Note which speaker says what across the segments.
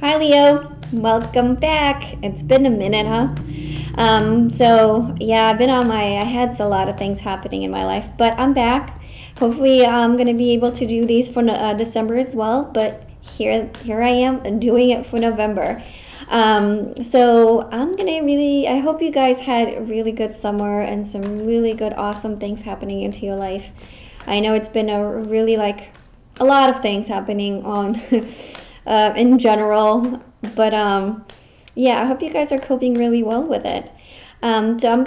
Speaker 1: Hi Leo, welcome back. It's been a minute, huh? So yeah, I had a lot of things happening in my life, but I'm back. Hopefully, I'm gonna be able to do these for December as well. But here I am doing it for November. So I hope you guys had a really good summer and some really good, awesome things happening into your life. I know it's been a really a lot of things happening on in general, but yeah, I hope you guys are coping really well with it. So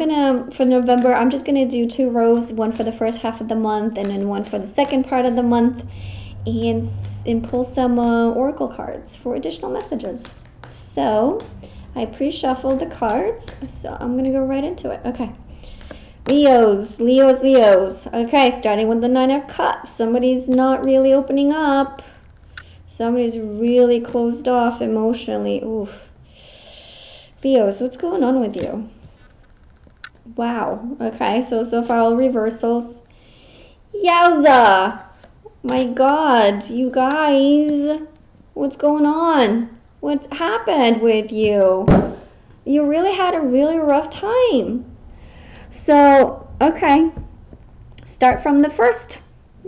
Speaker 1: for November, I'm just gonna do two rows, one for the first half of the month and then one for the second part of the month, and pull some oracle cards for additional messages. So I pre-shuffled the cards, so I'm gonna go right into it. Okay. Leos. Okay, starting with the Nine of Cups. Somebody's not really opening up. Somebody's really closed off emotionally. Oof. Leos, what's going on with you? Wow. Okay, so far all reversals. Yowza! My God, you guys. What's going on? What happened with you? You really had a really rough time. So, okay. Start from the first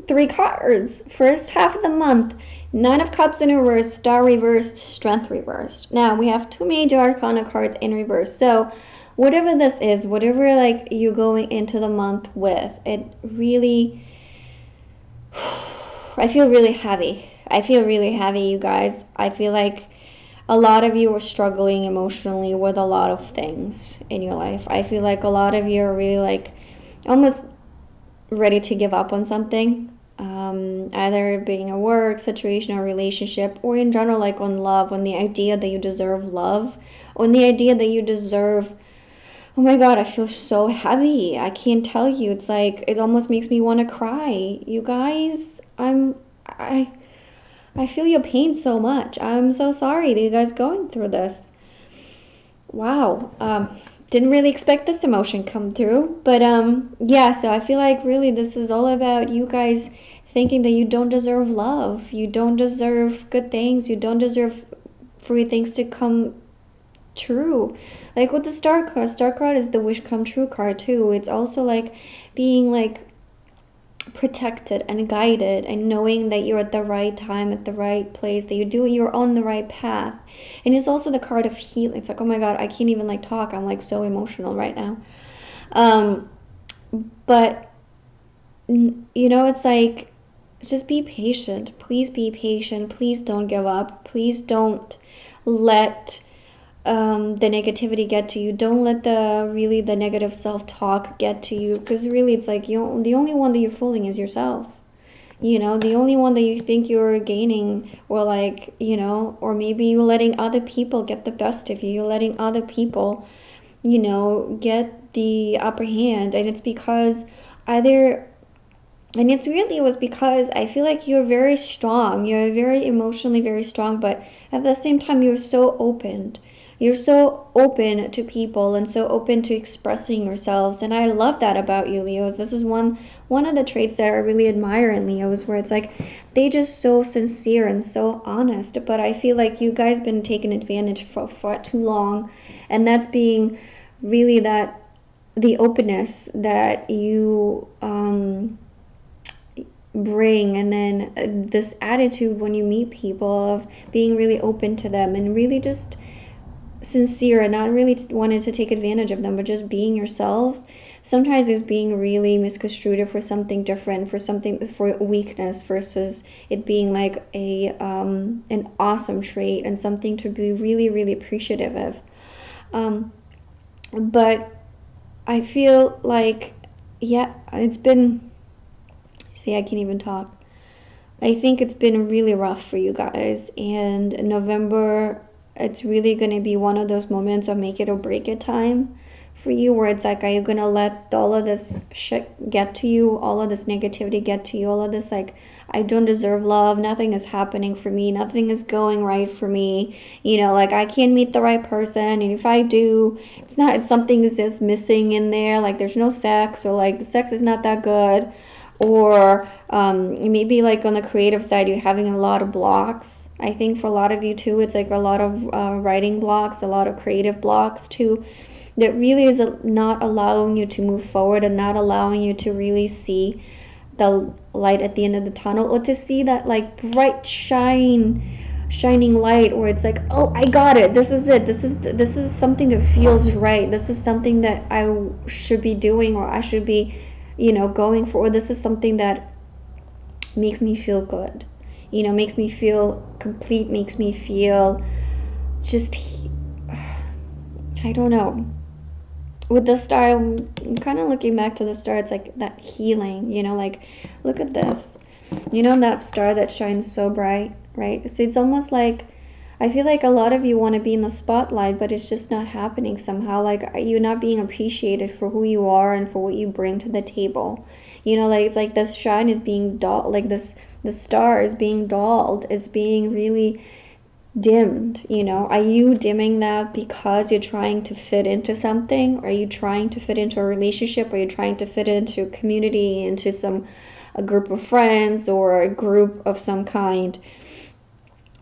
Speaker 1: three cards. First half of the month. Nine of Cups in reverse, Star reversed, Strength reversed. Now, we have two major Arcana cards in reverse. So, whatever this is, whatever you're going into the month with, it really, I feel really heavy. You guys. I feel like a lot of you are struggling emotionally with a lot of things in your life. I feel like a lot of you are really almost ready to give up on something, either being a work situation or relationship, or in general, on love, on the idea that you deserve love, on the idea that you deserve. Oh my God, I feel so heavy. I can't tell you. It's it almost makes me want to cry. You guys, I feel your pain so much. I'm so sorry that you guys going through this. Wow. Didn't really expect this emotion come through, but yeah, so I feel like really this is all about you guys thinking that you don't deserve love, you don't deserve good things, you don't deserve for things to come true. Like with the star card is the wish come true card too. It's also being protected and guided and knowing that you're at the right time, at the right place, that you're on the right path. And it's also the card of healing. It's oh my God, I can't even talk. I'm so emotional right now. But it's just be patient. Please be patient. Please don't give up. Please don't let the negativity get to you. Don't let the negative self-talk get to you, because really it's the only one that you're fooling is yourself. The only one that you think you're gaining, or or maybe you're letting other people get the best of you. You're letting other people get the upper hand, and it's because either and it was because I feel like you're very strong. You're very emotionally very strong, but at the same time you're so open. You're so open to people and so open to expressing yourselves, and I love that about you, Leos. This is one of the traits that I really admire in Leos, where it's they just so sincere and so honest. But I feel like you guys been taken advantage for far too long, and that's being really the openness that you bring, and then this attitude when you meet people of being really open to them and really just sincere and not really wanting to take advantage of them, but just being yourselves, sometimes is being really misconstrued for something different, for weakness, versus it being an awesome trait and something to be really really appreciative of. But I feel yeah, it's been, see, I can't even talk. I think it's been really rough for you guys, and November, it's really going to be one of those moments of make it or break it time for you, where it's are you going to let all of this shit get to you, all of this negativity get to you, all of this I don't deserve love, nothing is happening for me, nothing is going right for me, I can't meet the right person, and if I do, it's something is just missing in there, there's no sex, or the sex is not that good, or maybe on the creative side you're having a lot of blocks. I think for a lot of you too, it's like a lot of writing blocks, a lot of creative blocks too, that really is not allowing you to move forward and not allowing you to really see the light at the end of the tunnel, or to see that like bright shining light where it's like, oh, I got it, this is it, this is something that feels right, this is something that I should be doing, or I should be, going for, or this is something that makes me feel good, makes me feel complete, makes me feel just, I don't know. With the star, I'm kind of looking back to the star, it's like that healing, like, look at this, that star that shines so bright, right? So it's almost like, I feel like a lot of you want to be in the spotlight, but it's just not happening somehow. Like, you're not being appreciated for who you are and for what you bring to the table. Like, it's like this shine is being dulled, like the star is being dulled, it's being really dimmed. Are you dimming that because you're trying to fit into something? Are you trying to fit into a relationship? Are you trying to fit into a community, into a group of friends, or a group of some kind,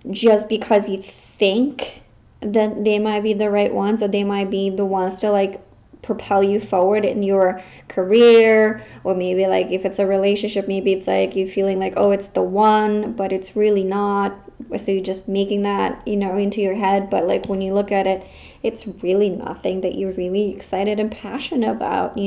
Speaker 1: just because you think that they might be the right ones, or they might be the ones to like propel you forward in your career? Or maybe like if it's a relationship, maybe it's like you feeling like, oh, it's the one, but it's really not, so you're just making that into your head, but like when you look at it, it's really nothing that you're really excited and passionate about.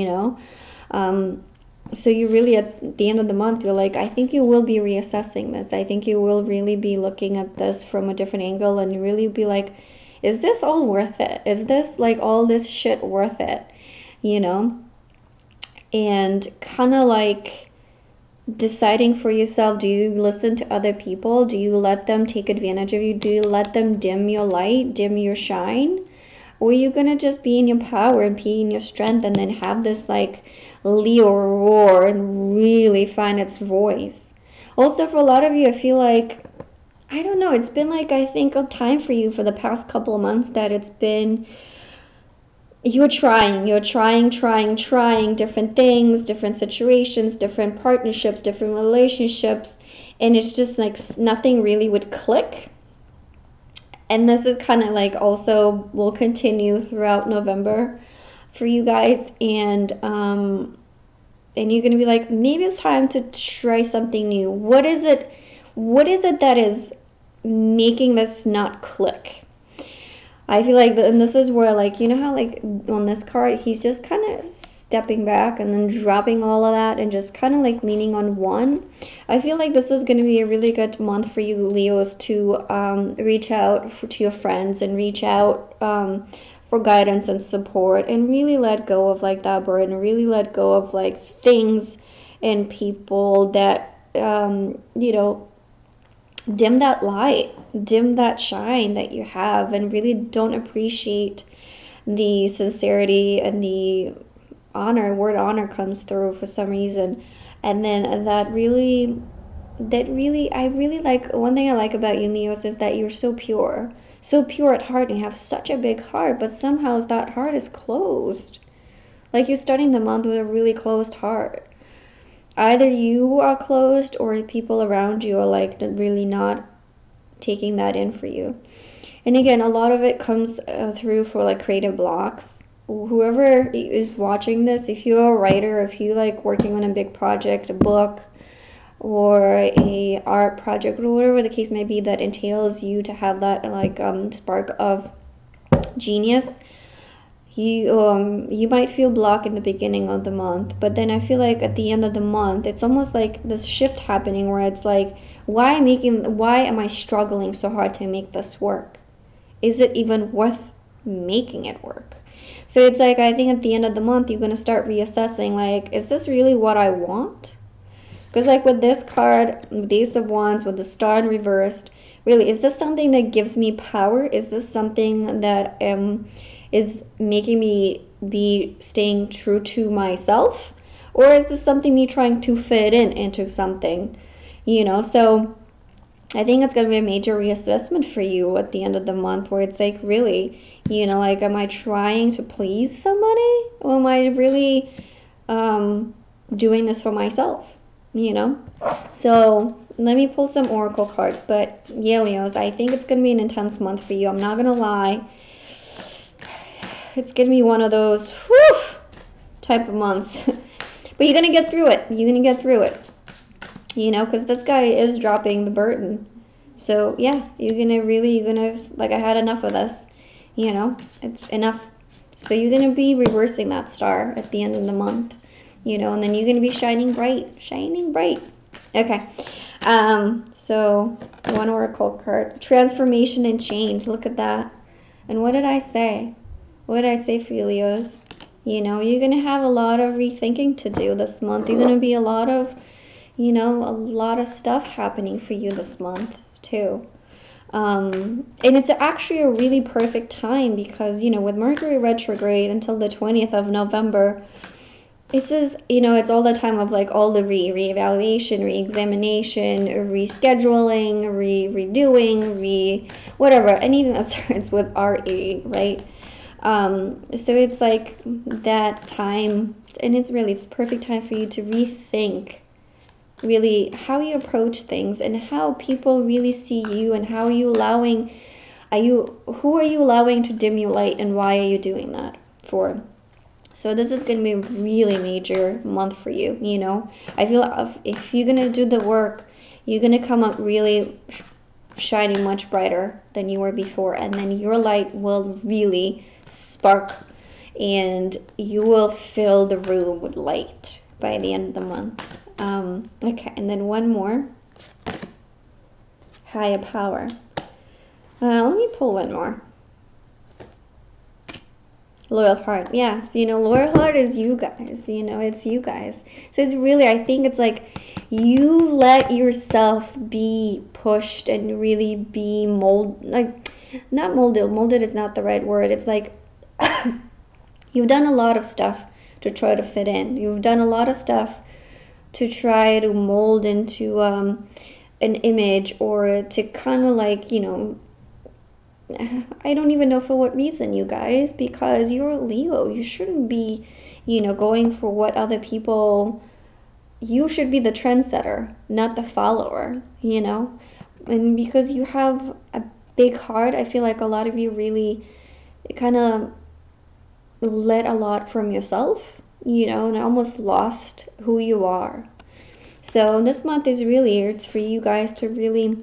Speaker 1: So you really, at the end of the month, you're like, I think you will be reassessing this. I think you will really be looking at this from a different angle, and you really be like, is this all worth it? Is this like all this shit worth it? And kind of like deciding for yourself, do you listen to other people? Do you let them take advantage of you? Do you let them dim your light, dim your shine? Or are you going to just be in your power and be in your strength, and then have this like Leo roar and really find its voice? Also, for a lot of you, I feel like, I don't know, it's been like, I think, a time for you for the past couple of months that it's been, you're trying different things, different situations, different partnerships, different relationships, and it's just like nothing really would click. And this is kind of like also will continue throughout November for you guys, and you're gonna be like, maybe it's time to try something new. What is it that is making this not click? I feel like, and this is where, like, how like on this card, he's just kind of stepping back and then dropping all of that and just kind of like leaning on one. I feel like this is going to be a really good month for you, Leos, to reach out to your friends and reach out for guidance and support, and really let go of like that burden, really let go of like things and people that dim that light, dim that shine that you have, and really don't appreciate the sincerity and the word honor comes through for some reason. And then I really like, one thing I like about you, Leos, is that you're so pure at heart, and you have such a big heart, but somehow that heart is closed. Like, you're starting the month with a really closed heart. Either you are closed, or people around you are like really not taking that in for you. And again, a lot of it comes through for like creative blocks. Whoever is watching this, if you're a writer, if you like working on a big project, a book, or a art project, or whatever the case may be, that entails you to have that like spark of genius, you might feel blocked in the beginning of the month, but then I feel like at the end of the month, it's almost like this shift happening where it's like, why am I struggling so hard to make this work? Is it even worth making it work? So it's like, I think at the end of the month, you're going to start reassessing, like, is this really what I want? Because like with this card, with the Ace of Wands, with the star in reversed, really, is this something that gives me power? Is this something that is making me be staying true to myself? Or is this something me trying to fit into something? So I think it's going to be a major reassessment for you at the end of the month, where it's like, really, like, am I trying to please somebody? Or am I really doing this for myself? So Let me pull some oracle cards. But yeah, Leos, I think it's going to be an intense month for you. I'm not going to lie. It's going to be one of those whew, type of months. But you're going to get through it. You're going to get through it. You know, because this guy is dropping the burden. So yeah, you're going to, like, I had enough of this. You know, it's enough. So you're going to be reversing that star at the end of the month. You know, and then you're going to be shining bright. Shining bright. Okay. So one oracle card. Transformation and change. Look at that. And what did I say? What did I say for you, Leos? You know, you're going to have a lot of rethinking to do this month. You're going to be a lot of, you know, a lot of stuff happening for you this month, too. And it's actually a really perfect time because, you know, with Mercury retrograde until the 20th of November, it's just, you know, it's all the time of like all the reevaluation, re-examination, rescheduling, redoing, whatever, anything that starts with RE, right? So it's like that time, and it's the perfect time for you to rethink really how you approach things and how people really see you, and how are you allowing, who are you allowing to dim your light, and why are you doing that for? So this is going to be a really major month for you, you know. I feel if you're going to do the work, you're going to come up really shining much brighter than you were before, and then your light will really spark, and you will fill the room with light by the end of the month. Okay, and then one more. Higher power. Let me pull one more. Loyal heart. Yes, you know, loyal heart is you guys. You know, it's you guys. So it's really, I think it's like you let yourself be pushed and really be not molded. Molded is not the right word. It's like you've done a lot of stuff to try to fit in. You've done a lot of stuff to try to mold into an image, or to kind of like, you know, I don't even know for what reason, you guys, because you're a Leo. You shouldn't be, you know, going for what other people, you should be the trendsetter, not the follower, you know. And because you have a big heart, I feel like a lot of you really kind of let a lot from yourself, you know, and almost lost who you are. So this month is really, it's for you guys to really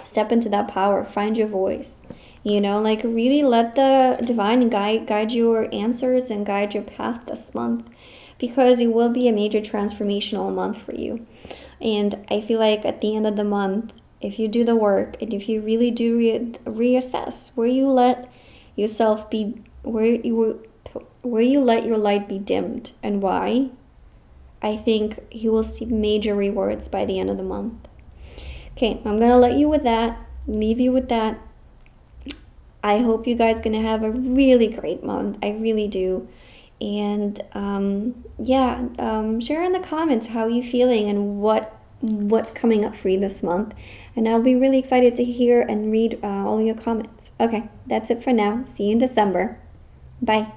Speaker 1: step into that power, find your voice, you know, like really let the divine guide your answers and guide your path this month, because it will be a major transformational month for you. And I feel like at the end of the month, if you do the work and if you really do reassess where you let yourself be, where you let your light be dimmed and why, I think you will see major rewards by the end of the month. Okay, I'm going to let you with that, leave you with that. I hope you guys going to have a really great month. I really do. And share in the comments how you feeling and what's coming up for you this month. And I'll be really excited to hear and read all your comments. Okay, that's it for now. See you in December. Bye.